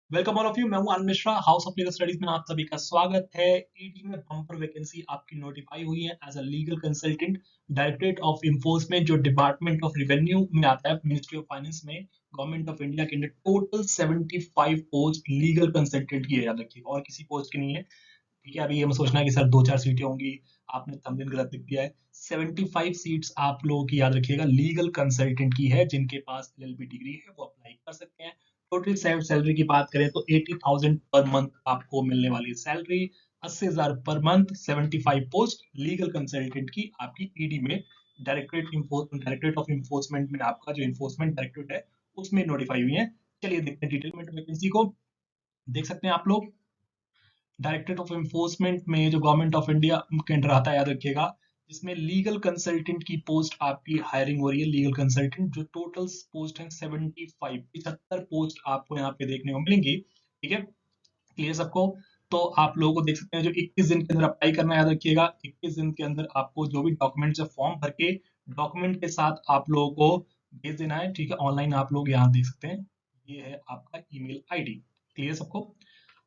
Welcome all of you. मैं हूं Anand Mishra. House of legal studies में आप सभी का स्वागत है। ईडी में बम्पर वैकेंसी आपकी नोटिफाई हुई है as a legal consultant. Directorate of enforcement जो डिपार्टमेंट ऑफ रेवेन्यू में आता है, मिनिस्ट्री ऑफ फाइनेंस में, गवर्नमेंट ऑफ इंडिया के अंदर टोटल 75 पोस्ट लीगल कंसल्टेंट की है, याद रखिएगा, और किसी पोस्ट की नहीं है। ठीक है, अभी ये मत सोचना कि सर दो चार सीटें होंगी, आपने थंबनेल गलत लिख दिया है। 75 सीट्स आप लोगों की, याद रखिएगा, लीगल कंसल्टेंट की है। जिनके पास एलएलबी डिग्री है वो अप्लाई कर सकते हैं। टोटल सैलरी की बात करें तो 80,000 पर मंथ आपको मिलने वाली salary, 80,000 per month. 75 post legal consultant की आपकी ईडी में, डायरेक्टरेट ऑफ इन्फोर्समेंट में, आपका जो इन्फोर्समेंट डायरेक्टरेट है उसमें नोटिफाई हुई है। चलिए देखते हैं डिटेल में वैकेंसी को। देख सकते हैं आप लोग, डायरेक्टरेट ऑफ इन्फोर्समेंट में जो गवर्नमेंट ऑफ इंडिया के अंडर आता है, याद रखिएगा, जिसमें लीगल कंसल्टेंट की पोस्ट आपकी हायरिंग हो रही है। लीगल कंसल्टेंट जो टोटल पोस्ट है 75, 75 पोस्ट आपको यहाँ पे देखने को मिलेंगी। ठीक है, क्लियर सबको? तो आप लोगों को देख सकते हैं, जो 21 दिन के अंदर अप्लाई करना है, याद रखिएगा, 21 दिन के अंदर आपको जो भी डॉक्यूमेंट्स है फॉर्म भर के डॉक्यूमेंट के साथ आप लोगों को भेज देना है। ठीक है, ऑनलाइन आप लोग यहाँ देख सकते हैं, ये है आपका ईमेल आईडी। क्लियर सबको?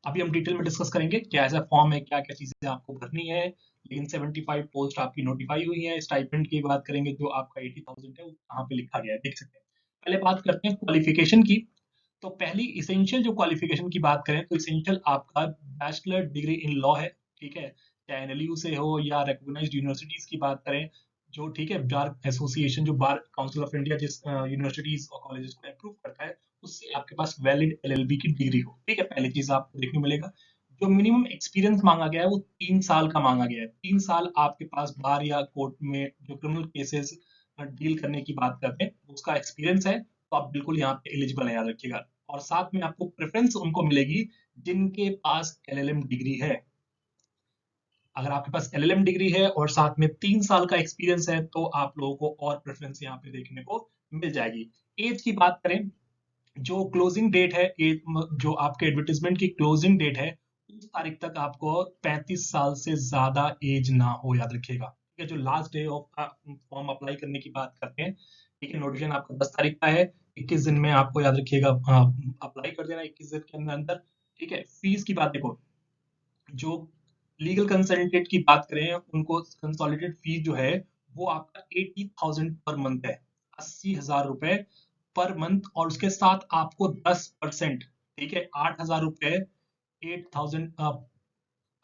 अभी हम डिटेल में डिस्कस करेंगे क्या ऐसा फॉर्म है, क्या क्या चीजें आपको भरनी है। लेकिन 75 पोस्ट आपकी नोटिफाई हुई है। स्टाइपेंड की बात करेंगे, जो आपका 80,000 है वो यहाँ पे लिखा गया है, देख सकते हैं। पहले बात करते हैं क्वालिफिकेशन की। तो पहली इसेंशियल जो क्वालिफिकेशन की बात करें तो इसेंशियल आपका बैचलर डिग्री इन लॉ है। ठीक है, चाहे एनएलयू से हो या रिकॉग्नाइज्ड यूनिवर्सिटीज की बात करें, जो, ठीक है, बार एसोसिएशन, जो बार काउंसिल ऑफ इंडिया जिस यूनिवर्सिटीज और कॉलेजेस को अप्रूव करता है, उससे आपके पास वैलिड एलएलबी की डिग्री हो। ठीक है, पहली चीज आपको देखने को मिलेगा। जो मिनिमम एक्सपीरियंस मांगा गया है वो 3 साल का मांगा गया है। 3 साल आपके पास बार या कोर्ट में जो क्रिमिनल केसेस डील करने की बात करते हैं उसका एक्सपीरियंस है, तो आप बिल्कुल यहाँ पे एलिजिबल है, याद रखिएगा। और साथ में आपको प्रेफरेंस उनको मिलेगी जिनके पास एलएलएम डिग्री है। अगर आपके पास एलएलएम डिग्री है और साथ में 3 साल का एक्सपीरियंस है तो आप लोगों को और प्रेफरेंस यहाँ पे देखने को मिल जाएगी। एज की बात करें, जो क्लोजिंग डेट है, जो आपके एडवर्टीजमेंट की क्लोजिंग डेट है, उस तारीख तक आपको 35 साल से ज्यादा एज ना हो, याद रखिएगा। ठीक है, जो last day of form apply करने की बात करते हैं, ठीक है, नोटिफिकेशन आपका 10 तारीख का है। 21 दिन में आपको, याद रखिएगा, अप्लाई कर देना 21 दिन के अंदर अंदर। ठीक है, फीस की बात देखो, जो लीगल कंसल्टेंट की बात करें उनको कंसोलिडेटेड फीस जो है वो आपका 80,000 पर मंथ है, 80,000 रुपए पर मंथ। और उसके साथ आपको 10%, ठीक है, 8,000 रुपए, 8,000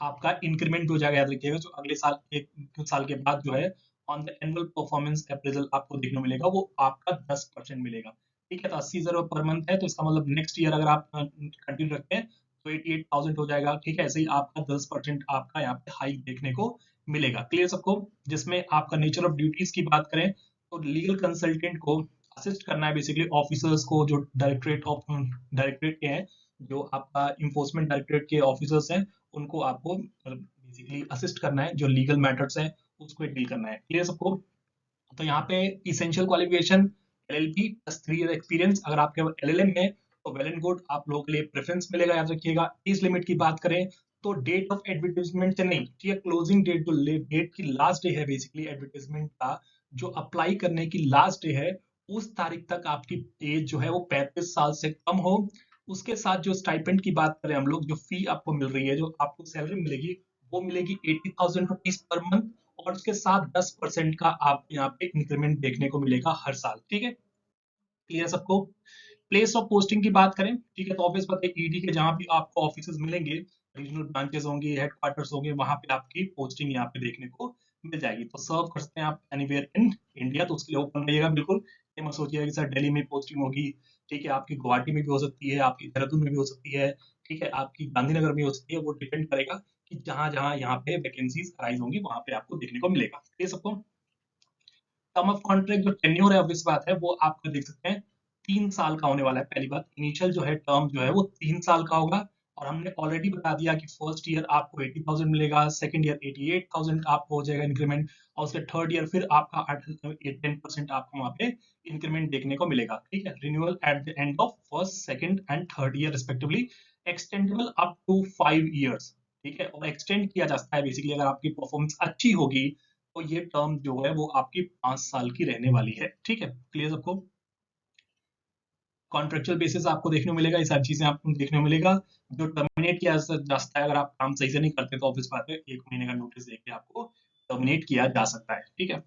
आपका इंक्रीमेंट हो जाएगा, याद रखिएगा, जो अगले साल, एक कुछ साल के बाद जो है on the annual performance appraisal आपको देखने को मिलेगा, वो आपका 10% मिलेगा। ठीक है, तो 80,000 पर मंथ है, तो इसका मतलब नेक्स्ट ईयर अगर आप कंटिन्यू रखते हैं तो 88,000 हो जाएगा। ठीक है, ऐसे ही आपका 10% आपका यहाँ पे हाइक देखने को मिलेगा। क्लियर सबको? जिसमें आपका नेचर ऑफ ड्यूटीज की बात करें तो लीगल कंसल्टेंट को असिस्ट करना है बेसिकली ऑफिसर्स को, जो डायरेक्टरेट के हैं, जो आपका इन्फोर्समेंट डायरेक्टरेट के ऑफिसर्स हैं, उनको आपको बेसिकली असिस्ट करना है, जो लीगल मैटर्स है उसको डील करना है। क्लियर सबको? तो यहाँ पे essential qualification LLB plus 3 year experience. अगर आपके एलएलएम है तो वेल एंड गुड, आप लोगों के लिए प्रेफरेंस मिलेगा, याद रखिएगा। एज लिमिट की बात करें तो डेट ऑफ एडवर्टाइजमेंट से नहीं, ठीक है, क्लोजिंग डेट, जो डेट की लास्ट डे है बेसिकली एडवर्टाइजमेंट का, जो अप्लाई करने की लास्ट डे है, उस तारीख तक आपकी एज जो है वो 35 साल से कम हो। उसके साथ जो स्टाइपेंड की बात करें हम लोग, जो फी आपको मिल रही है, जो आपको सैलरी मिलेगी, वो मिलेगी 80,000 रुपीज पर मंथ। और उसके साथ 10% का आपको यहाँ पे इंक्रीमेंट देखने को मिलेगा हर साल। ठीक है, क्लियर सबको? प्लेस ऑफ पोस्टिंग की बात करें, ठीक है, तो ऑब्वियस बात है, ईडी के जहां भी आपको ऑफिस मिलेंगे, रीजनल ब्रांचेस होंगे, हेडक्वार्टर्स होंगे, वहां पे आपकी पोस्टिंग यहाँ पे देखने को मिल जाएगी। तो सर्व कर सकते हैं आप एनीवेयर इन इंडिया, तो उसके लिए ओपन रहिएगा बिल्कुल। ये मत सोचिएगा कि सर दिल्ली में पोस्टिंग होगी। ठीक है, आपकी गुवाहाटी में भी हो सकती है, आपकी देहरादून में भी हो सकती है, ठीक है, आपकी गांधीनगर में हो सकती है। वो डिपेंड करेगा कि जहां जहां यहाँ पे वैकेंसीज अराइज होंगी वहां पे आपको देखने को मिलेगा। ये सबको टर्म ऑफ कॉन्ट्रैक्ट जो टेन्योर है, ऑब्वियस बात है, वो आपको देख सकते हैं 3 साल का होने वाला है। पहली बात, इनिशियल जो है टर्म जो है वो 3 साल का होगा। और हमने ऑलरेडी बता दिया कि फर्स्ट ईयर आपको 80,000 मिलेगा, सेकंड ईयर 88,000 आपको हो जाएगा इंक्रीमेंट, और उसके थर्ड ईयर फिर आपका 10% आपको वहाँ पे इंक्रीमेंट देखने को मिलेगा। ठीक है, renewal at the end of first, second and third year respectively, extendable up to 5 years. ठीक है, और एक्सटेंड किया जा सकता है बेसिकली अगर आपकी परफॉर्मेंस अच्छी होगी, तो ये टर्म जो है वो आपकी 5 साल की रहने वाली है। ठीक है, क्लियर सबको? कॉन्ट्रेक्चुअल बेसिस आपको देखने को मिलेगा, ये सारी चीजें आपको देखने को मिलेगा। जो टर्मिनेट किया जा सकता है, अगर आप काम सही से नहीं करते तो ऑफिस बात है 1 महीने का नोटिस देके आपको टर्मिनेट किया जा सकता है। ठीक है,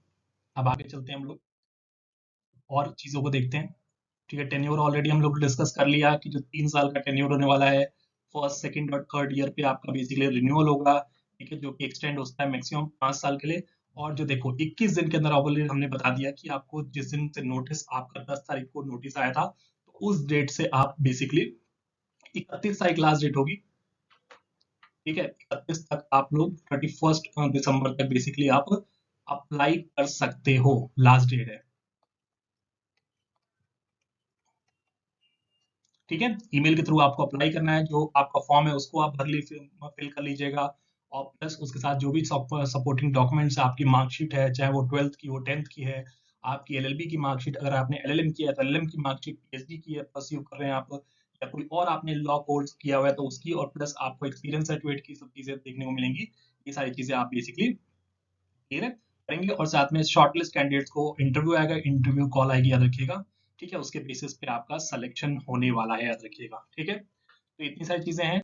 अब आगे चलते हैं हम लोग और चीजों को देखते हैं। ठीक है, टेन्योर ऑलरेडी हम लोग डिस्कस कर लिया कि जो 3 साल का टेन्योर होने वाला है, फर्स्ट सेकंड और थर्ड ईयर पे आपका बेसिकली रिन्यूअल होगा। ठीक है, जो कि एक्सटेंड होता है मैक्सिमम 5 साल के लिए। और जो देखो 21 दिन के अंदर ऑलरेडी हमने बता दिया कि आपको जिस दिन से नोटिस आपका 10 तारीख को नोटिस आया था, तो उस डेट से आप बेसिकली 31 तारीख लास्ट डेट होगी। ठीक है, 31 तक आप लोग 31 दिसंबर तक बेसिकली आप अप्लाई कर सकते हो, लास्ट डेट है। ठीक है, ईमेल के थ्रू आपको अप्लाई करना है, जो आपका फॉर्म है उसको आप फिल कर लीजिएगा। और प्लस उसके साथ जो भी सपोर्टिंग डॉक्यूमेंट्स, आपकी मार्कशीट है, चाहे वो 12th की हो, 10th की है, आपकी एलएलबी की मार्कशीट, अगर आपने एलएलएम किया है तो एलएलएम की मार्कशीट, पीएचडी की है परस्यू कर रहे हैं आप, या कोई और आपने लॉ कोर्स किया हुआ है तो उसकी, और प्लस आपको एक्सपीरियंस सर्टिफिकेट की सब चीजें देखने को मिलेंगी। ये सारी चीजें आप बेसिकली क्लियर करेंगे। और साथ में शॉर्टलिस्ट कैंडिडेट्स को इंटरव्यू आएगा, इंटरव्यू कॉल आएगी, याद रखिएगा। ठीक है, उसके बेसिस पे आपका सिलेक्शन होने वाला है, याद रखिएगा। ठीक है, तो इतनी सारी चीजें हैं।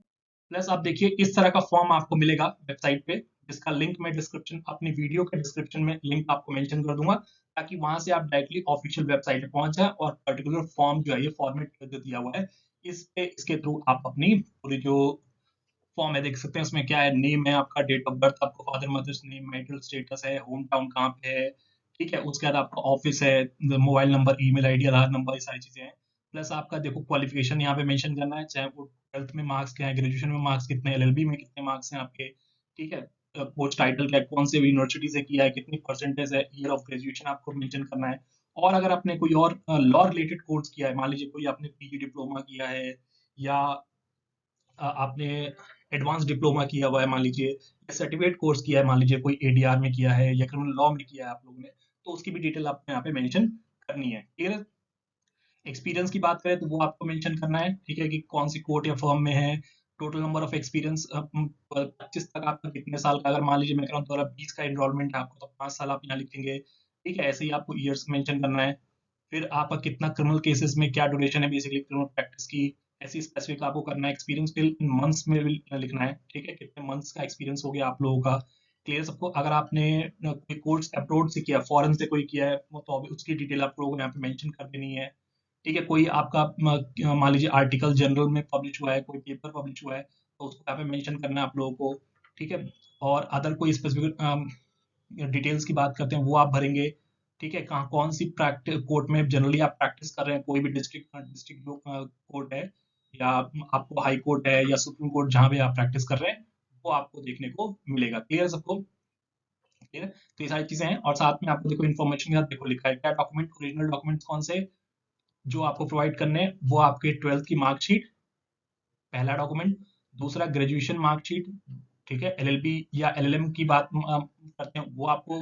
प्लस आप देखिए इस तरह का फॉर्म आपको मिलेगा वेबसाइट पे, जिसका लिंक मैं डिस्क्रिप्शन, अपनी वीडियो के डिस्क्रिप्शन में लिंक आपको मेंशन कर दूंगा, ताकि वहां से आप डायरेक्टली ऑफिशियल वेबसाइट पे पहुंच जाए और पर्टिकुलर फॉर्म जो है, ये फॉर्मेट जो दिया हुआ है, इस पे, इसके थ्रू आप अपनी पूरी जो फॉर्म है देख सकते हैं। उसमें क्या है, नेम है आपका, डेट ऑफ बर्थ, आपको father mother's name, marital status है, होम टाउन कहाँ पे है। ठीक है, उसके बाद आपका ऑफिस है, मोबाइल नंबर, ईमेल आईडी, आधार नंबर, ये सारी चीजें हैं। प्लस आपका देखो क्वालिफिकेशन यहाँ पे मेंशन करना है, चाहे वो 12th में मार्क्स क्या है, ग्रेजुएशन में मार्क्स कितने, एलएलबी में कितने मार्क्स हैं आपके। ठीक है, पोस्ट टाइटल क्या है, कौन से यूनिवर्सिटी से किया है, कितनी परसेंटेज है, ईयर ऑफ ग्रेजुएशन आपको मेंशन करना है। और अगर आपने कोई और लॉ रिलेटेड कोर्स किया है, मान लीजिए कोई आपने पीजी डिप्लोमा किया है, या आपने एडवांस डिप्लोमा किया हुआ है मान लीजिए, या सर्टिफिकेट कोर्स किया है मान लीजिए, कोई एडीआर में किया है या क्रिमिनल लॉ में किया है आप लोगों ने, तो उसकी भी डिटेल आपको यहाँ पे मेंशन करनी है। ठीक है, एक्सपीरियंस की बात करें तो वो आपको मेंशन करना है। ठीक है, कि कौन सी कोर्ट या फर्म में है, टोटल नंबर ऑफ एक्सपीरियंस 25 तक आपका कितने साल का, अगर मान लीजिए मैं कह रहा हूँ 2020 का एनरोलमेंट है आपको, तो 5 साल आप यहाँ लिखेंगे। ठीक है, ऐसे ही आपको ईयर्स मेंशन करना है। फिर आपका कितना क्रिमिनल केसेस में क्या ड्यूरेशन है बेसिकली क्रिमिनल प्रैक्टिस की, ऐसी स्पेसिफिक आपको करना है। एक्सपीरियंस फिर इन मंथ्स में भी लिखना है। ठीक है, कितने मंथ्स का एक्सपीरियंस हो गया आप लोगों का, क्लियर सबको। अगर आपने कोई कोर्स अब्रॉड से किया, फॉरेन से कोई किया है, वो तो उसकी डिटेल आप लोगों को यहाँ पे मेंशन कर देनी है। ठीक है, कोई आपका मान लीजिए आर्टिकल जनरल में पब्लिश हुआ है, कोई पेपर पब्लिश हुआ है, तो उसको यहाँ पे मेंशन करना है आप लोगों को। ठीक है, और अदर कोई स्पेसिफिक डिटेल्स की बात करते हैं वो आप भरेंगे। ठीक है, कहाँ कौन सी प्रैक्टिस कोर्ट में जनरली आप प्रैक्टिस कर रहे हैं, कोई भी डिस्ट्रिक्ट डिस्ट्रिक्ट कोर्ट है, या आपको हाई कोर्ट है, या सुप्रीम कोर्ट, जहाँ भी आप प्रैक्टिस कर रहे हैं, वो आपको देखने को मिलेगा। क्लियर सबको, क्लियर। तो ये सारी चीजें हैं, और साथ में आपको देखो इन्फॉर्मेशन के साथ देखो लिखा है क्या डॉक्यूमेंट, ओरिजिनल डॉक्यूमेंट्स कौन से जो आपको प्रोवाइड करने हैं, वो आपके 12th की मार्कशीट, पहला डॉक्यूमेंट। दूसरा ग्रेजुएशन मार्कशीट। ठीक है, एलएलबी या एलएलएम की बात करते हैं, वो आपको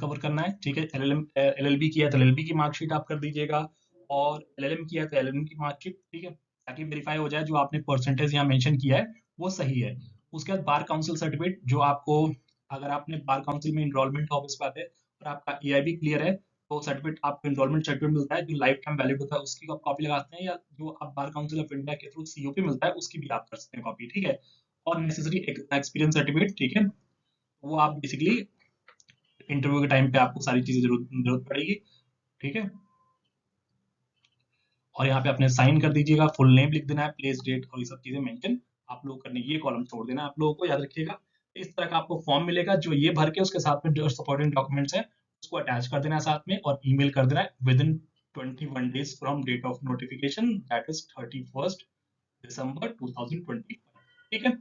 कवर करना है। ठीक है, एलएलबी किया है तो एलएलबी की मार्कशीट आप कर दीजिएगा, और एलएलएम किया है तो एलएलएम की मार्कशीट। ठीक है, ताकि वेरीफाई हो जाए जो आपने परसेंटेज यहाँ मेंशन किया है वो सही है। उसके बाद बार काउंसिल सर्टिफिकेट, जो आपको, अगर आपने बार काउंसिल में इनरोलमेंट ऑफिस पे आते हैं और आपका एआईबी क्लियर है, तो सर्टिफिकेट आपको एनरोलमेंट सर्टिफिकेट मिलता है, जो लाइफ टाइम वैलिड होता है, उसकी आप कॉपी लगाते हैं, या जो आप बार काउंसिल ऑफ इंडिया के थ्रू सीओपी मिलता है उसकी भी आप कर सकते हैं कॉपी। ठीक है, और नेसेसरी एक्सपीरियंस सर्टिफिकेट। ठीक है, वो आप बेसिकली इंटरव्यू के टाइम पे आपको सारी चीजें जरूरत पड़ेगी। ठीक है, और यहाँ पे अपने साइन कर दीजिएगा, फुल नेम लिख देना है, प्लेस, डेट, और ये सब चीजें मेंशन आप लोग करने, ये कॉलम छोड़ देना है आप लोगों को, याद रखिएगा। इस तरह का आपको फॉर्म मिलेगा, जो ये भर के उसके साथ में जो सपोर्टिंग डॉक्यूमेंट्स हैं उसको अटैच कर देना है साथ में, और ईमेल कर देना है within 21 days from date of notification, that is 31 December 2020। ठीक है,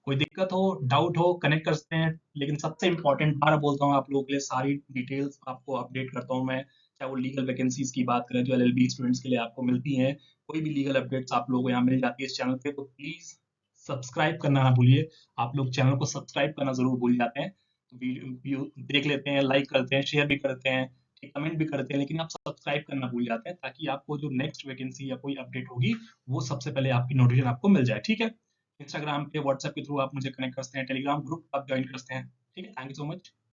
कोई दिक्कत हो, डाउट हो, कनेक्ट कर सकते हैं। लेकिन सबसे इंपॉर्टेंट बार बोलता हूँ आप लोगों के लिए, सारी डिटेल्स आपको अपडेट करता हूँ मैं, चाहे वो लीगल वैकेंसीज की बात करें जो एलएलबी स्टूडेंट्स के लिए आपको मिलती हैं, कोई भी लीगल अपडेट्स आप लोगों को यहाँ मिल जाती है इस चैनल पे, तो प्लीज सब्सक्राइब करना ना भूलिए। आप लोग चैनल को सब्सक्राइब करना जरूर भूल जाते हैं, तो वीडियो देख लेते हैं, लाइक करते हैं, शेयर भी करते हैं, कमेंट भी करते हैं, लेकिन आप सब्सक्राइब करना भूल जाते हैं, ताकि आपको जो नेक्स्ट वैकेंसी या कोई अपडेट होगी वो सबसे पहले आपकी नोटिफिकेशन आपको मिल जाए। ठीक है, इंस्टाग्राम पे, व्हाट्सएप के थ्रू आप मुझे कनेक्ट कर सकते हैं, टेलीग्राम ग्रुप आप ज्वाइन कर सकते हैं। ठीक है, थैंक यू सो मच।